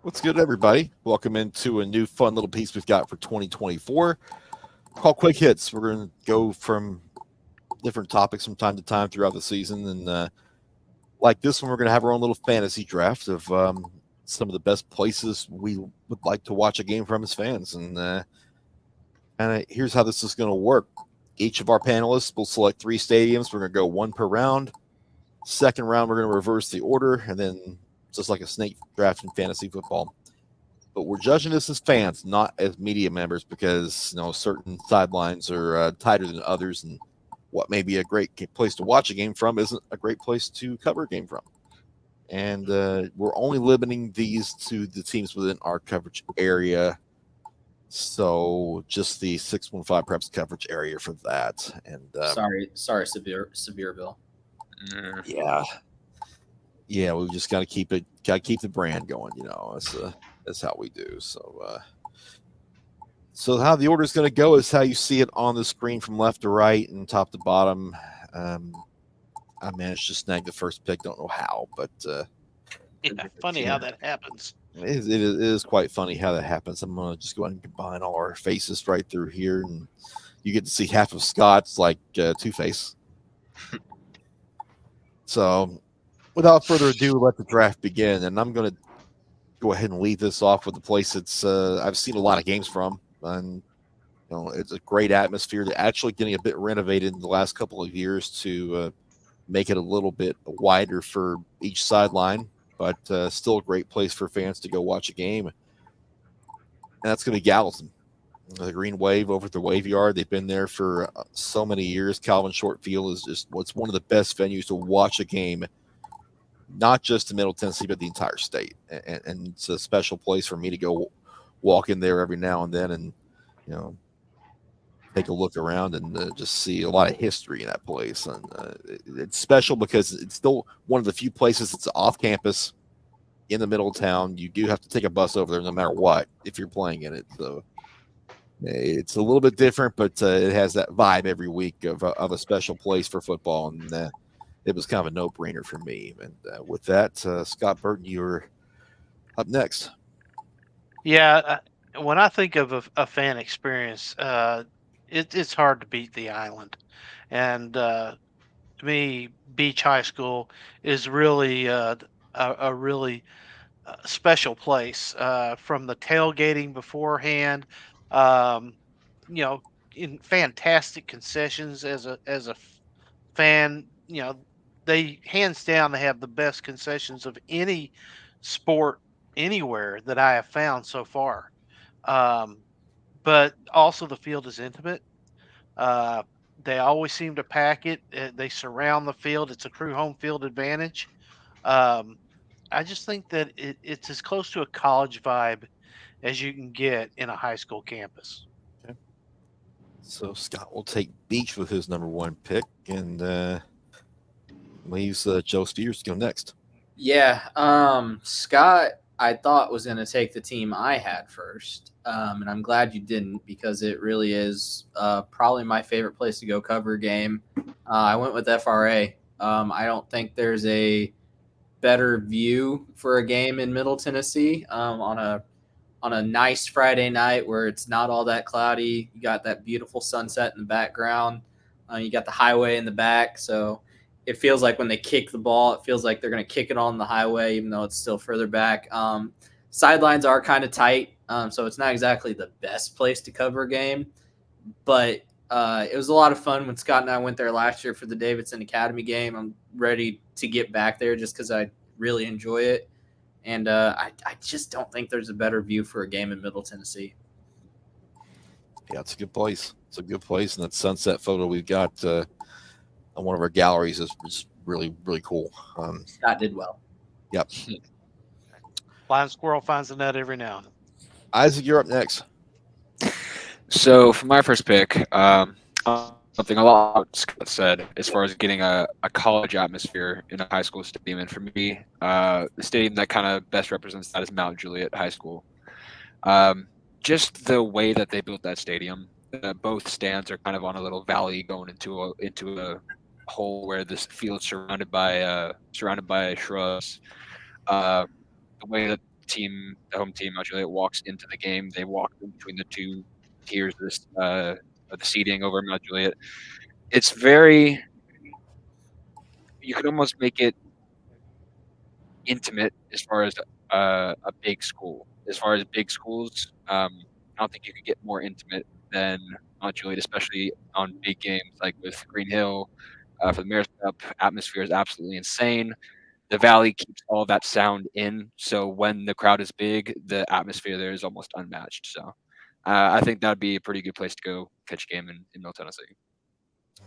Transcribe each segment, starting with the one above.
What's good, everybody? Welcome into a new fun little piece we've got for 2024 called Quick Hits. We're going to go from different topics from time to time throughout the season. And like this one, we're going to have our own little fantasy draft of some of the best places we would like to watch a game from as fans. And here's how this is going to work. Each of our panelists will select three stadiums. We're going to go one per round. Second round, we're going to reverse the order, and then just like a snake draft in fantasy football. But we're judging this as fans, not as media members, because certain sidelines are tighter than others, and what may be a great place to watch a game from isn't a great place to cover a game from. And we're only limiting these to the teams within our coverage area. So just the 615 preps coverage area for that. And sorry, Sevierville. Yeah, we just got to keep the brand going. That's how we do. So how the order is going to go is how you see it on the screen from left to right and top to bottom. I managed to snag the first pick. Don't know how, but funny how that happens. It is quite funny how that happens. I'm going to just go ahead and combine all our faces right through here, and you get to see half of Scott's like Two-Face. So without further ado, let the draft begin. And I'm going to go ahead and lead this off with the place that's I've seen a lot of games from. And it's a great atmosphere. They're actually getting a bit renovated in the last couple of years to make it a little bit wider for each sideline, but still a great place for fans to go watch a game. And that's going to be Gallatin. The Green Wave over at the Wave Yard. They've been there for so many years. Calvin Short Field is just what's one of the best venues to watch a game, not just in Middle Tennessee, but the entire state. And it's a special place for me to go walk in there every now and then and, take a look around and just see a lot of history in that place. And it's special because it's still one of the few places that's off campus in the middle of town. You do have to take a bus over there no matter what if you're playing in it. So it's a little bit different, but it has that vibe every week of a special place for football. And it was kind of a no-brainer for me. And with that, Scott Burton, you're up next. Yeah, when I think of a fan experience, it's hard to beat the island. And to me, Beach High School is really a really special place. From the tailgating beforehand, um, in fantastic concessions as a fan. They hands down they have the best concessions of any sport anywhere that I have found so far. Um, but also the field is intimate. Uh, they always seem to pack it. They surround the field. It's a crew home field advantage. Um, I just think that it's as close to a college vibe as you can get in a high school campus. Okay. So Scott will take Beach with his number one pick and leaves Joe Spears to go next. Yeah, Scott, I thought was going to take the team I had first, and I'm glad you didn't because it really is probably my favorite place to go cover a game. I went with FRA. I don't think there's a better view for a game in Middle Tennessee on a nice Friday night where it's not all that cloudy. You got that beautiful sunset in the background. You got the highway in the back, so it feels like when they kick the ball, it feels like they're going to kick it on the highway, even though it's still further back. Sidelines are kind of tight, so it's not exactly the best place to cover a game. But it was a lot of fun when Scott and I went there last year for the Davidson Academy game. I'm ready to get back there just because I really enjoy it. And I just don't think there's a better view for a game in Middle Tennessee. Yeah, it's a good place. It's a good place. And that sunset photo we've got on one of our galleries is really, really cool. Scott did well. Yep. Blind squirrel finds a nut every now and then. Isaac, you're up next. So for my first pick, something a lot what Scott said as far as getting a college atmosphere in a high school stadium. And for me, the stadium that kind of best represents that is Mount Juliet High School. Just the way that they built that stadium, both stands are kind of on a little valley going into a hole where this field's surrounded by shrubs. The way that the home team, Mount Juliet, walks into the game. They walk in between the two tiers of the seating over Mount Juliet. It's very, you could almost make it intimate as far as a big school. As far as big schools, I don't think you could get more intimate than Mount Juliet, especially on big games like with Green Hill for the Mayor's Cup. Atmosphere is absolutely insane. The Valley keeps all that sound in, so when the crowd is big, the atmosphere there is almost unmatched. So I think that'd be a pretty good place to go catch a game in Middle Tennessee.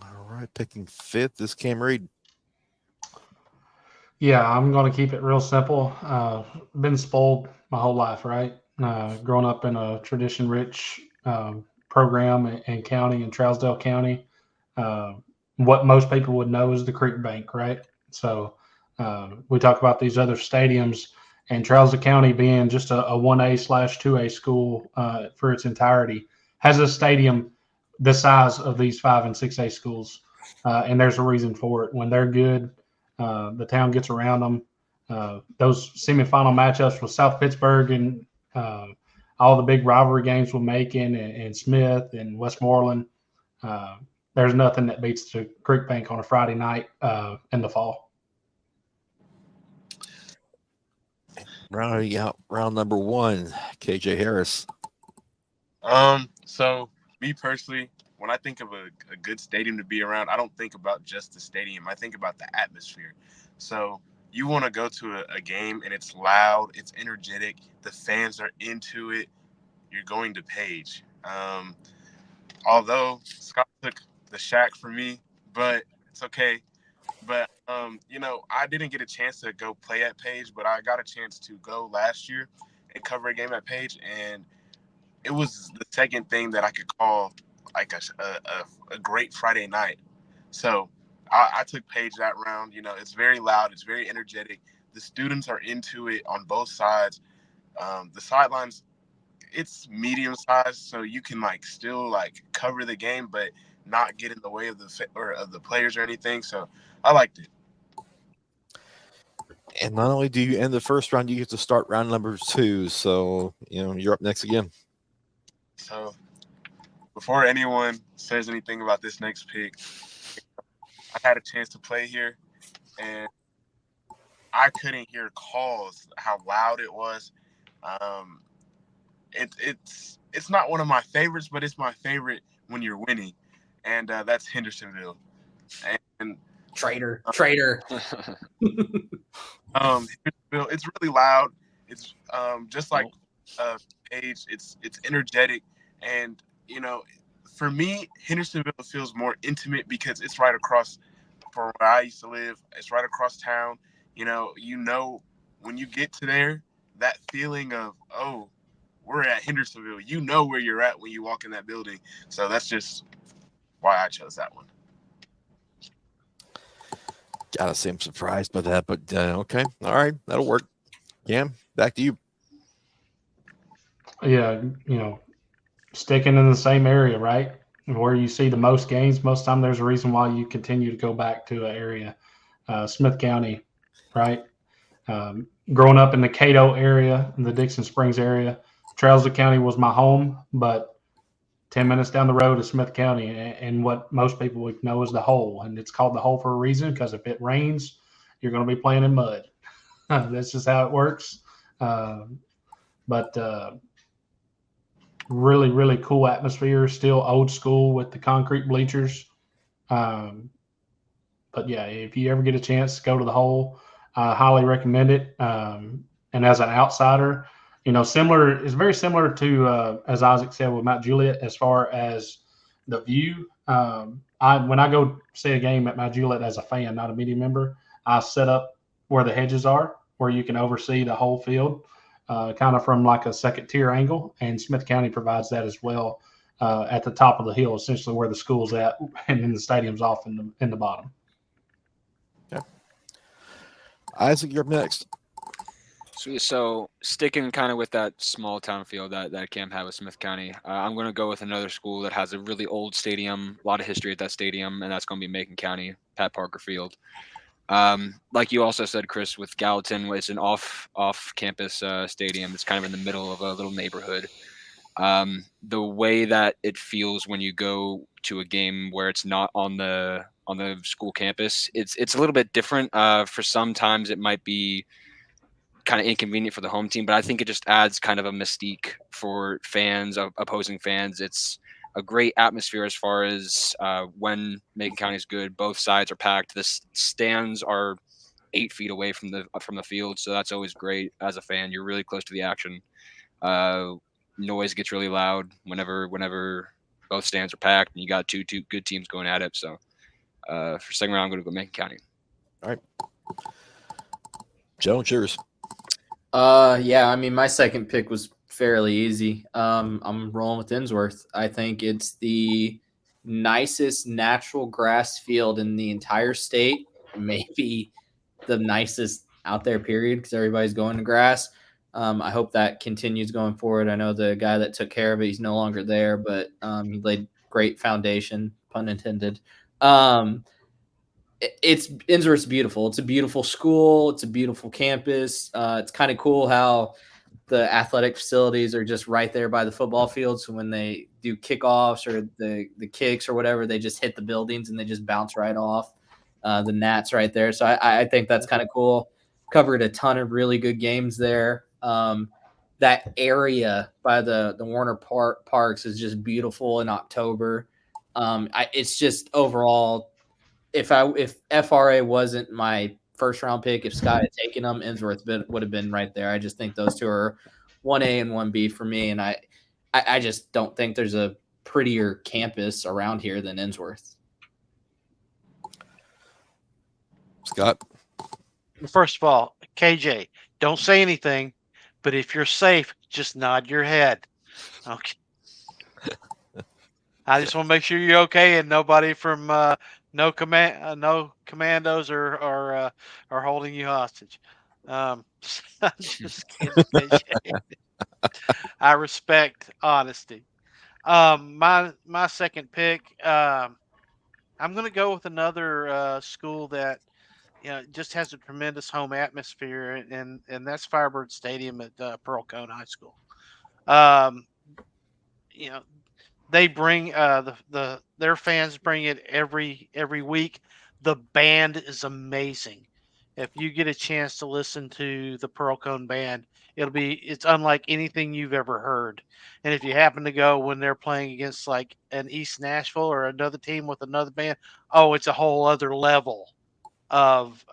All right, picking fifth is Cam Reed. Yeah, I'm going to keep it real simple. Been spoiled my whole life, right? Growing up in a tradition-rich program and county in Trousdale County. What most people would know is the Creek Bank, right? So we talk about these other stadiums, and Trousdale County being just a 1A/2A school for its entirety, has a stadium the size of these 5 and 6A schools. And there's a reason for it. When they're good, the town gets around them. Those semifinal matchups with South Pittsburgh and all the big rivalry games with Macon and Smith and Westmoreland, there's nothing that beats the Creek Bank on a Friday night in the fall. Rounding out round number one, KJ Harris. So me personally, when I think of a good stadium to be around, I don't think about just the stadium. I think about the atmosphere. So you want to go to a game and it's loud, it's energetic, the fans are into it. You're going to Page. Although Scott took the Shack for me, but it's okay. But I didn't get a chance to go play at Page, but I got a chance to go last year and cover a game at Page, and it was the second thing that I could call like a great Friday night. So I took Page that round. It's very loud. It's very energetic. The students are into it on both sides. The sidelines, it's medium sized, so you can still cover the game, but not get in the way of the players or anything. So I liked it. And not only do you end the first round, you get to start round number two. So, you're up next again. So before anyone says anything about this next pick, I had a chance to play here, and I couldn't hear calls, how loud it was. It's not one of my favorites, but it's my favorite when you're winning, and that's Hendersonville. And Traitor. Hendersonville, it's really loud. It's just like Page. It's energetic, and for me, Hendersonville feels more intimate because it's right across from where I used to live. It's right across town. When you get to there, that feeling of, oh, we're at Hendersonville. You know where you're at when you walk in that building. So that's just why I chose that one. Gotta say I'm surprised by that, but okay. All right. That'll work. Cam, back to you. Yeah, sticking in the same area, right? Where you see the most games, most time there's a reason why you continue to go back to an area. Smith County, right? Growing up in the Cato area, in the Dixon Springs area, Trousdale County was my home, but 10 minutes down the road is Smith County, and what most people would know is the Hole. And it's called the Hole for a reason, because if it rains, you're going to be playing in mud. That's just how it works. But really, really cool atmosphere, still old school with the concrete bleachers. But yeah, if you ever get a chance to go to the Hole, I highly recommend it. And as an outsider, it's very similar to, as Isaac said, with Mount Juliet, as far as the view. When I go see a game at Mount Juliet as a fan, not a media member, I set up where the hedges are, where you can oversee the whole field, kind of from like a second tier angle. And Smith County provides that as well, at the top of the hill, essentially where the school's at, and then the stadium's off in the bottom. Yeah. Isaac, you're up next. Sweet. So sticking kind of with that small town feel that Cam had with Smith County, I'm going to go with another school that has a really old stadium, a lot of history at that stadium, and that's going to be Macon County, Pat Parker Field. Like you also said, Chris, with Gallatin, it's an off-campus stadium. It's kind of in the middle of a little neighborhood. The way that it feels when you go to a game where it's not on the school campus, it's a little bit different. For sometimes it might be kind of inconvenient for the home team, but I think it just adds kind of a mystique for fans, opposing fans. It's a great atmosphere as far as when Macon County is good. Both sides are packed. The stands are 8 feet away from the field, so that's always great as a fan. You're really close to the action. Noise gets really loud whenever both stands are packed, and you got two good teams going at it. So for second round, I'm going to go Macon County. All right, Joe, cheers. Yeah, I mean, my second pick was fairly easy. I'm rolling with Innsworth. I think it's the nicest natural grass field in the entire state, maybe the nicest out there, period, because everybody's going to grass. I hope that continues going forward. I know the guy that took care of it, he's no longer there, but he laid great foundation, pun intended. It's Innsworth's beautiful. It's a beautiful school. It's a beautiful campus. It's kind of cool how the athletic facilities are just right there by the football field. So when they do kickoffs or the kicks or whatever, they just hit the buildings and they just bounce right off. The Nats right there. So I think that's kind of cool. Covered a ton of really good games there. That area by the Warner Parks is just beautiful in October. It's just overall, if FRA wasn't my first round pick, if Scott had taken them, Innsworth would have been right there. I just think those two are 1A and 1B for me, and I just don't think there's a prettier campus around here than Innsworth. Scott? First of all, KJ, don't say anything, but if you're safe, just nod your head. Okay. I just want to make sure you're okay and nobody from no commandos are holding you hostage. I'm just kidding, KJ. I respect honesty. My second pick, I'm going to go with another school that just has a tremendous home atmosphere, and that's Firebird Stadium at Pearl Cone High School. They bring their fans bring it every week. The band is amazing. If you get a chance to listen to the Pearl Cone band, it's unlike anything you've ever heard. And if you happen to go when they're playing against like an East Nashville or another team with another band, it's a whole other level of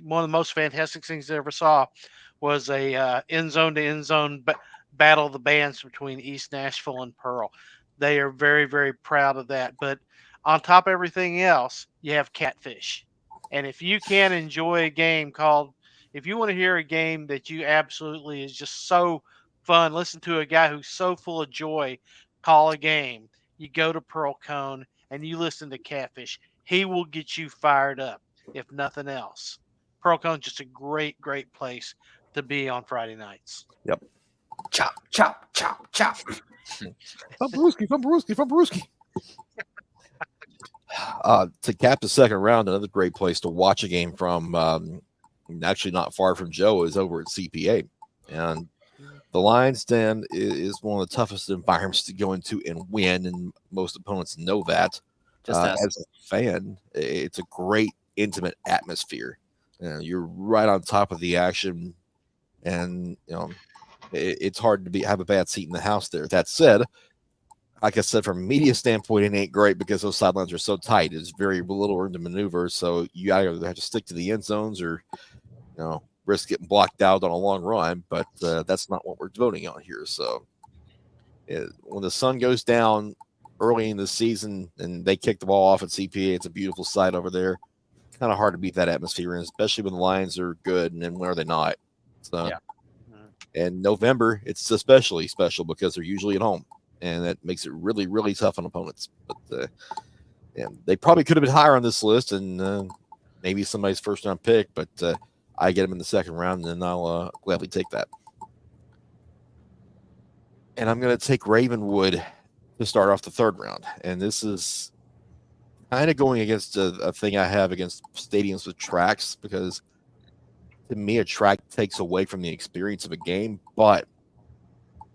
one of the most fantastic things I ever saw was a end zone to end zone battle of the bands between East Nashville and Pearl. They are very, very proud of that. But on top of everything else, you have Catfish. And if you can enjoy a game if you want to hear a game that you absolutely is just so fun, listen to a guy who's so full of joy call a game, you go to Pearl Cone and you listen to Catfish. He will get you fired up, if nothing else. Pearl Cone's just a great, great place to be on Friday nights. Yep. Chop, chop, chop, chop. From Brewski. To cap the second round, another great place to watch a game from, actually not far from Joe, is over at CPA. And the Lions Den is one of the toughest environments to go into and win, and most opponents know that. As a fan, it's a great, intimate atmosphere. You're right on top of the action, and it's hard to have a bad seat in the house there. That said, like I said, from a media standpoint, it ain't great because those sidelines are so tight. There's very little room to maneuver, so you either have to stick to the end zones or risk getting blocked out on a long run. But that's not what we're voting on here. So when the sun goes down early in the season and they kick the ball off at CPA, it's a beautiful sight over there. Kind of hard to beat that atmosphere, and especially when the Lions are good, and then when are they not? So, yeah. And November, it's especially special because they're usually at home, and that makes it really, really tough on opponents. But they probably could have been higher on this list, and maybe somebody's first round pick. But I get them in the second round, and then I'll gladly take that. And I'm going to take Ravenwood to start off the third round, and this is kind of going against a thing I have against stadiums with tracks, because to me, a track takes away from the experience of a game. But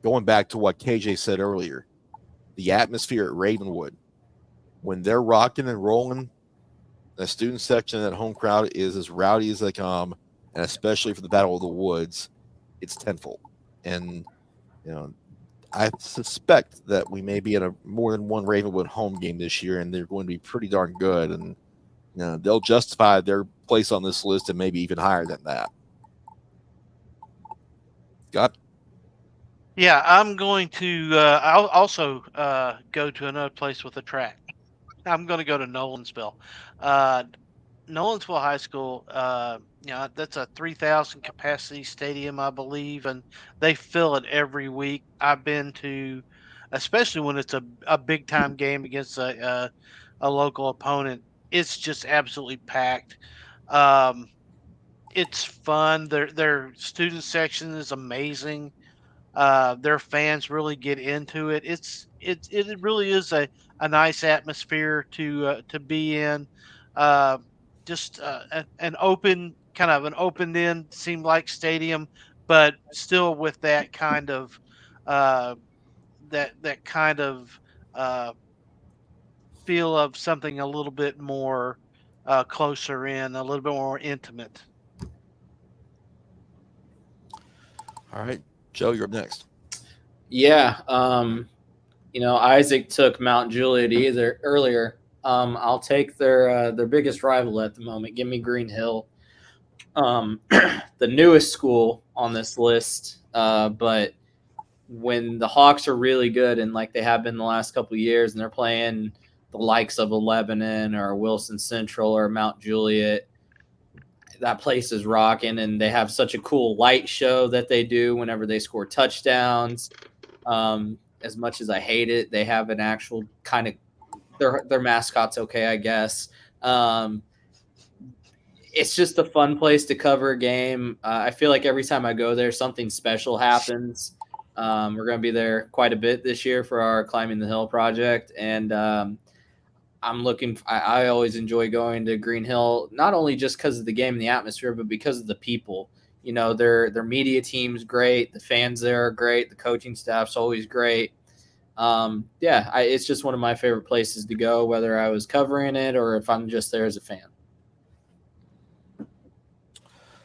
going back to what KJ said earlier, the atmosphere at Ravenwood, when they're rocking and rolling, the student section and that home crowd is as rowdy as they come, and especially for the Battle of the Woods, it's tenfold. And I suspect that we may be at a more than one Ravenwood home game this year, and they're going to be pretty darn good. And they'll justify their place on this list and maybe even higher than that. Scott? Yeah, I'm going to. I'll also go to another place with a track. I'm going to go to Nolensville. Nolensville High School. That's a 3,000 capacity stadium, I believe, and they fill it every week. I've been to, especially when it's a big time game against a local opponent. It's just absolutely packed. It's fun. Their student section is amazing. Their fans really get into it. It really is a nice atmosphere to be in. Just an open an open end seemed like stadium, but still with that kind of uh, that kind of uh, feel of something a little bit more closer in, a little bit more intimate. All right, Joe, you're up next. Yeah. Isaac took Mount Juliet earlier. I'll take their biggest rival at the moment. Give me Green Hill. The newest school on this list, but when the Hawks are really good and like they have been the last couple of years, and they're playing the likes of Lebanon or Wilson Central or Mount Juliet, that place is rocking, and they have such a cool light show that they do whenever they score touchdowns. As much as I hate it, they have an actual kind of their mascot's okay, I guess. It's just a fun place to cover a game. I feel like every time I go there, something special happens. We're going to be there quite a bit this year for our Climbing the Hill project, and I always enjoy going to Green Hill, not only just because of the game and the atmosphere, but because of the people. Their media team's great. The fans there are great. The coaching staff's always great. It's just one of my favorite places to go, whether I was covering it or if I'm just there as a fan.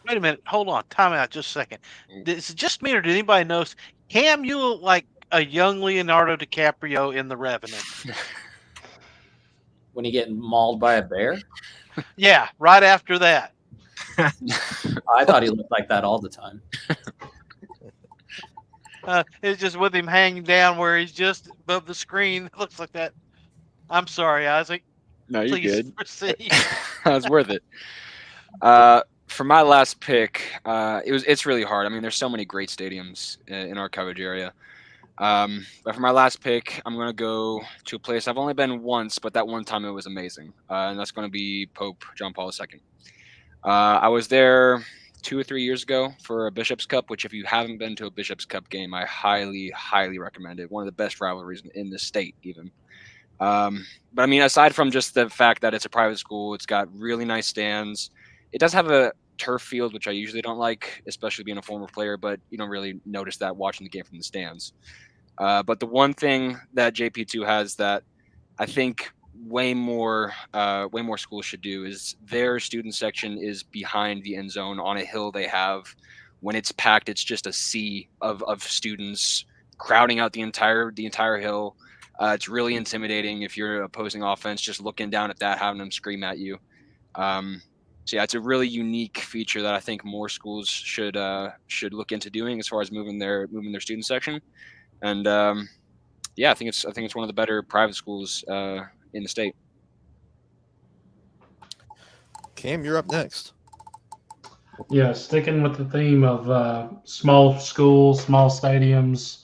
Wait a minute. Hold on. Time out just a second. Is it just me, or did anybody notice Cam, you look like a young Leonardo DiCaprio in The Revenant? When you get mauled by a bear? Yeah, right after that. I thought he looked like that all the time. It's just with him hanging down where he's just above the screen. It looks like that. I'm sorry, Isaac. No, you're Please good. proceed. That was worth it. For my last pick, it's really hard. I mean, there's so many great stadiums in our coverage area. But for my last pick, I'm going to go to a place I've only been once, but that one time it was amazing. And that's going to be Pope John Paul II. I was there 2 or 3 years ago for a Bishop's Cup, which if you haven't been to a Bishop's Cup game, I highly, highly recommend it. One of the best rivalries in the state, even. But I mean, aside from just the fact that it's a private school, it's got really nice stands. It does have a turf field, which I usually don't like, especially being a former player, but you don't really notice that watching the game from the stands. But the one thing that JP2 has that I think way more schools should do is their student section is behind the end zone on a hill they have. When it's packed, it's just a sea of students crowding out the entire hill. It's really intimidating if you're opposing offense, just looking down at that, having them scream at you. So yeah, it's a really unique feature that I think more schools should look into doing as far as moving their student section. And I think it's one of the better private schools in the state. Cam, you're up next. Yeah, sticking with the theme of small schools, small stadiums,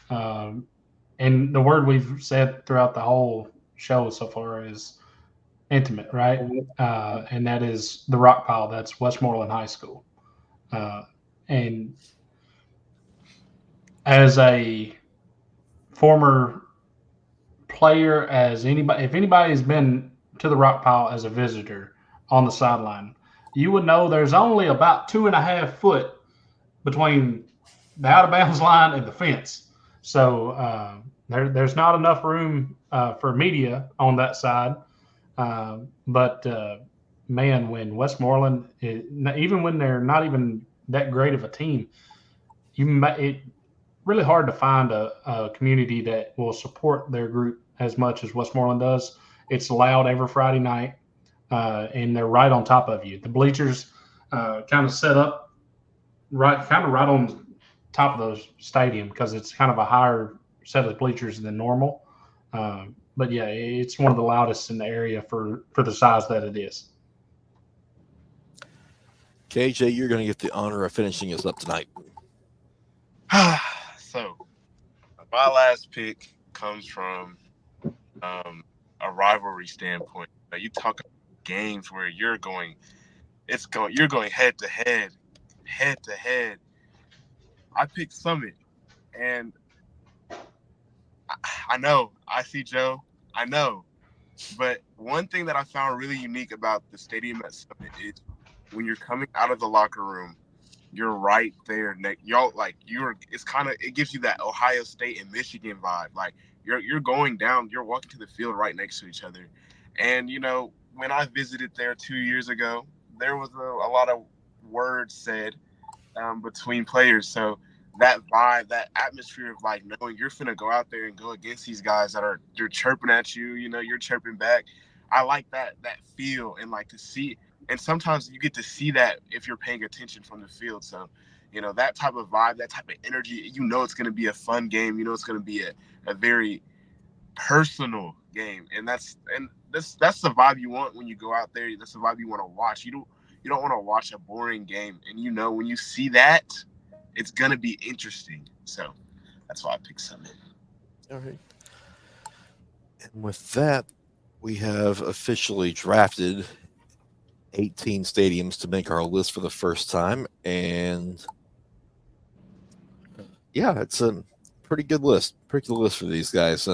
and the word we've said throughout the whole show so far is intimate, right? And that is the rock pile. That's Westmoreland High School. And as a former player, if anybody's been to the rock pile as a visitor on the sideline, you would know there's only about 2.5 foot between the out of bounds line and the fence. So there's not enough room for media on that side. But man, when Westmoreland, even when they're not even that great of a team, it really hard to find a community that will support their group as much as Westmoreland does. It's loud every Friday night, and they're right on top of you. The bleachers kind of set up right on top of the stadium because it's kind of a higher set of bleachers than normal. But yeah, it's one of the loudest in the area for the size that it is. KJ, you're going to get the honor of finishing us up tonight. So, my last pick comes from a rivalry standpoint. Now, you talk about games where you're going head to head. I picked Summit, and I know, I see Joe, I know, but one thing that I found really unique about the stadium at Summit is when you're coming out of the locker room, you're right there. It gives you that Ohio State and Michigan vibe. Like you're going down, you're walking to the field right next to each other. And when I visited there 2 years ago, there was a lot of words said between players. So that vibe, that atmosphere of like knowing you're finna go out there and go against these guys you're chirping at you, you're chirping back. I like that feel and like to see. And sometimes you get to see that if you're paying attention from the field. So, that type of vibe, that type of energy, it's going to be a fun game. It's going to be a very personal game. And that's the vibe you want when you go out there. That's the vibe you want to watch. You don't want to watch a boring game. And when you see that, it's going to be interesting. So that's why I picked Summit. All right. And with that, we have officially drafted 18 stadiums to make our list for the first time. And yeah, it's a pretty good list. Pretty good list for these guys.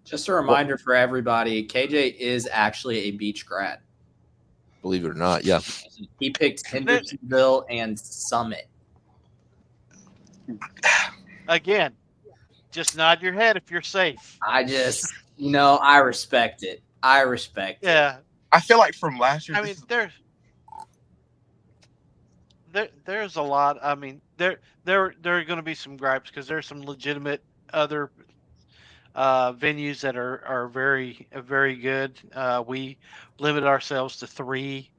Just a reminder for everybody, KJ is actually a Beach grad. Believe it or not, yeah. He picked Hendersonville and Summit. Again, just nod your head if you're safe. I just, I respect it. Yeah. I feel like from last year. I mean, there's a lot. I mean, there are going to be some gripes because there's some legitimate other venues that are very, very good. We limit ourselves to 3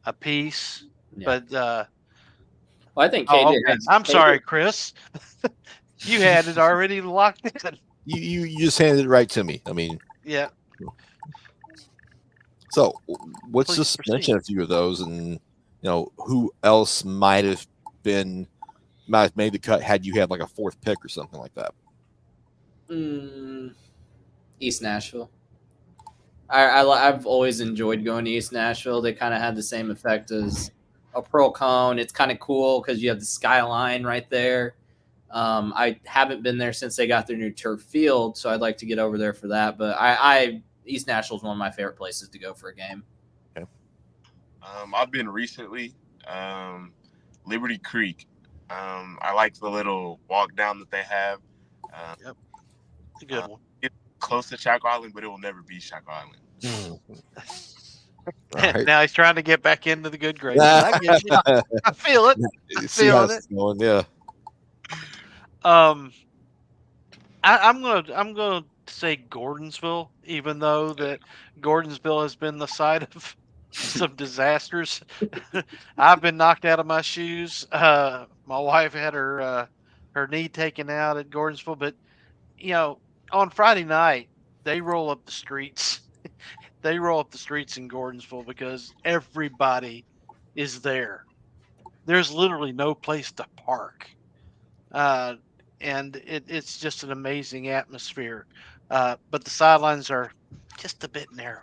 a piece, Yeah. but Well, I think KJ. I'm sorry, Chris. You had it already locked in. You just handed it right to me. I mean, Yeah. So let's Please just proceed. mention a few of those, and who else might have made the cut had you had like a 4th pick or something like that. East Nashville. I've always enjoyed going to East Nashville. They kind of had the same effect as a Pearl Cone. It's kind of cool because you have the skyline right there. I haven't been there since they got their new turf field, so I'd like to get over there for that. But East Nashville is one of my favorite places to go for a game. Okay. I've been recently, Liberty Creek. I like the little walk down that they have. It's a good one. It's close to Shack Island, but it will never be Shack Island. All right. Now he's trying to get back into the good grades. I get you. I feel it. See how feeling it's going, yeah. I'm gonna say Gordonsville, even though that Gordonsville has been the site of some disasters. I've been knocked out of my shoes. My wife had her knee taken out at Gordonsville, but on Friday night they roll up the streets. They roll up the streets in Gordonsville because everybody is there. There's literally no place to park. And it's just an amazing atmosphere. But the sidelines are just a bit narrow.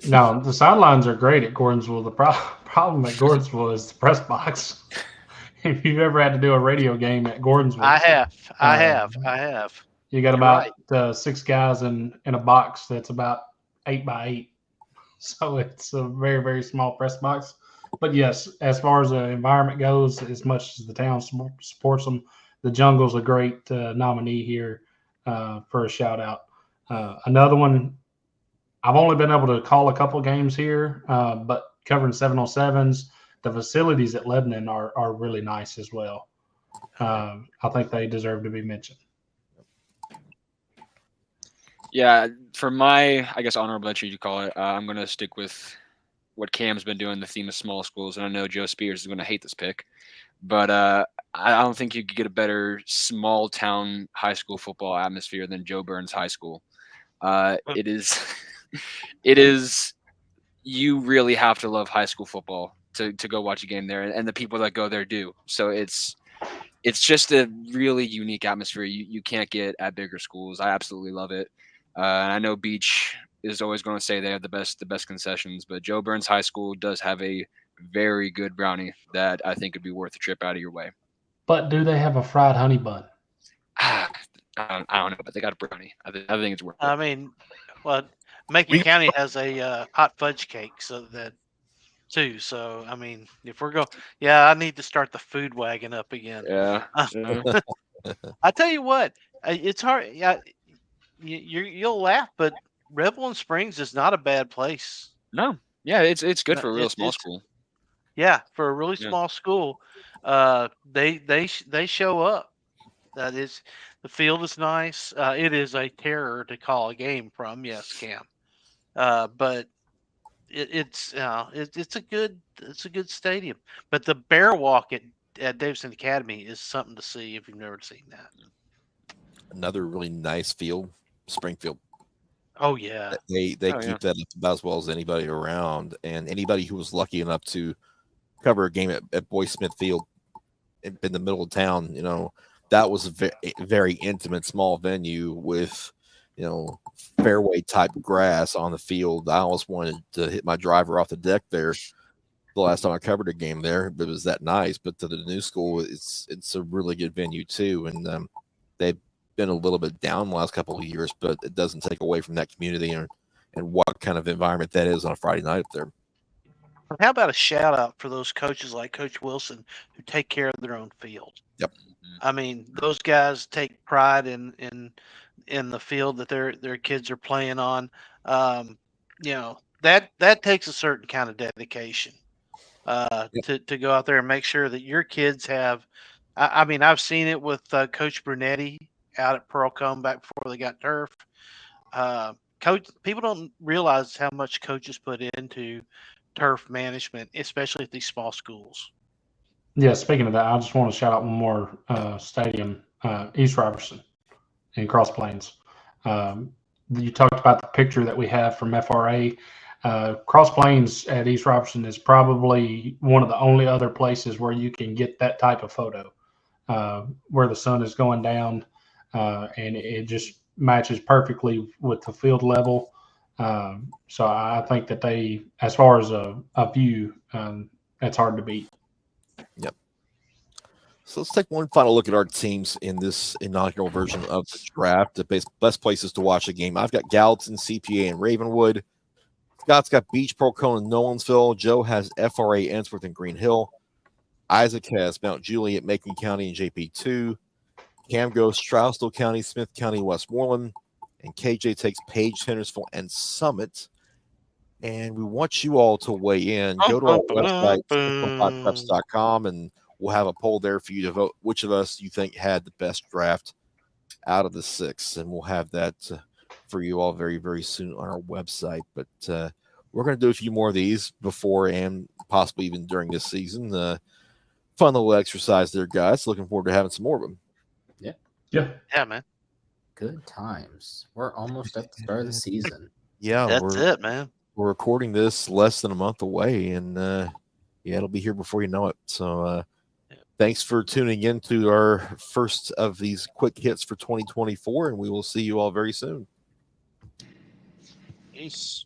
No, the sidelines are great at Gordonsville. The problem at Gordonsville is the press box. If you've ever had to do a radio game at Gordonsville, I have. You got You're about 6 guys in a box that's about 8 by 8. so it's a very, very small press box. But yes, as far as the environment goes, as much as the town supports them, the Jungle's a great nominee here for a shout out. Another one, I've only been able to call a couple games here, but covering 707s, the facilities at Lebanon are really nice as well. I think they deserve to be mentioned. Yeah, for my, I guess, honorable entry, you call it, I'm going to stick with what Cam's been doing, the theme of small schools. And I know Joe Spears is going to hate this pick, but I don't think you could get a better small town high school football atmosphere than Joe Burns High School. It is, it is, you really have to love high school football to go watch a game there, and the people that go there do. So it's just a really unique atmosphere you can't get at bigger schools. I absolutely love it. And I know Beach is always going to say they have the best concessions, but Joe Burns High School does have a very good brownie that I think would be worth a trip out of your way. But do they have a fried honey bun? I don't know, but they got a brownie. I think it's worth it. I mean, well, Macon County has a hot fudge cake, so that too. So I mean, if we're going, I need to start the food wagon up again. Yeah. I tell you what, it's hard. Yeah, you'll laugh, but Revelin Springs is not a bad place. No. Yeah, it's good for a real small school. Yeah, for a really small school, they show up. That is, the field is nice. It is a terror to call a game from. Yes, Cam. But it's a good stadium. But the Bear Walk at Davidson Academy is something to see if you've never seen that. Another really nice field, Springfield. Oh yeah, They keep that up about as well as anybody around, and anybody who was lucky enough to cover a game at Boy Smith Field in the middle of town, that was a very intimate, small venue with, fairway type grass on the field. I almost wanted to hit my driver off the deck there the last time I covered a game there. It was that nice. But to the new school, it's a really good venue too, and they've been a little bit down the last couple of years, but it doesn't take away from that community and what kind of environment that is on a Friday night up there. How about a shout out for those coaches like Coach Wilson who take care of their own field? Yep. I mean, those guys take pride in the field that their kids are playing on. That takes a certain kind of dedication to go out there and make sure that your kids have. I mean, I've seen it with Coach Brunetti out at Pearlcombe back before they got turf. Coach, people don't realize how much coaches put into turf management, especially at these small schools. Yeah, speaking of that, I just want to shout out one more stadium, East Robertson in Cross Plains. You talked about the picture that we have from FRA. Cross Plains at East Robertson is probably one of the only other places where you can get that type of photo, where the sun is going down, and it just matches perfectly with the field level. So I think that they, as far as a view, that's hard to beat. Yep. So let's take one final look at our teams in this inaugural version of the draft. The best places to watch a game. I've got Gallatin, CPA, and Ravenwood. Scott's got Beach, Pearl-Cohn, and Nolensville. Joe has FRA, Ensworth, and Green Hill. Isaac has Mount Juliet, Macon County, and JP2. Cam goes Trousdale County, Smith County, Westmoreland. And KJ takes Page, Hendersonville, and Summit. And we want you all to weigh in. Go to our website, preps.com, and we'll have a poll there for you to vote which of us you think had the best draft out of the six. And we'll have that for you all very, very soon on our website. But we're going to do a few more of these before and possibly even during this season. Fun little exercise there, guys. Looking forward to having some more of them. Yeah, man. Good times. We're almost at the start of the season. Yeah, That's it, man. We're recording this less than a month away, and it'll be here before you know it. So thanks for tuning in to our first of these quick hits for 2024, and we will see you all very soon. Peace.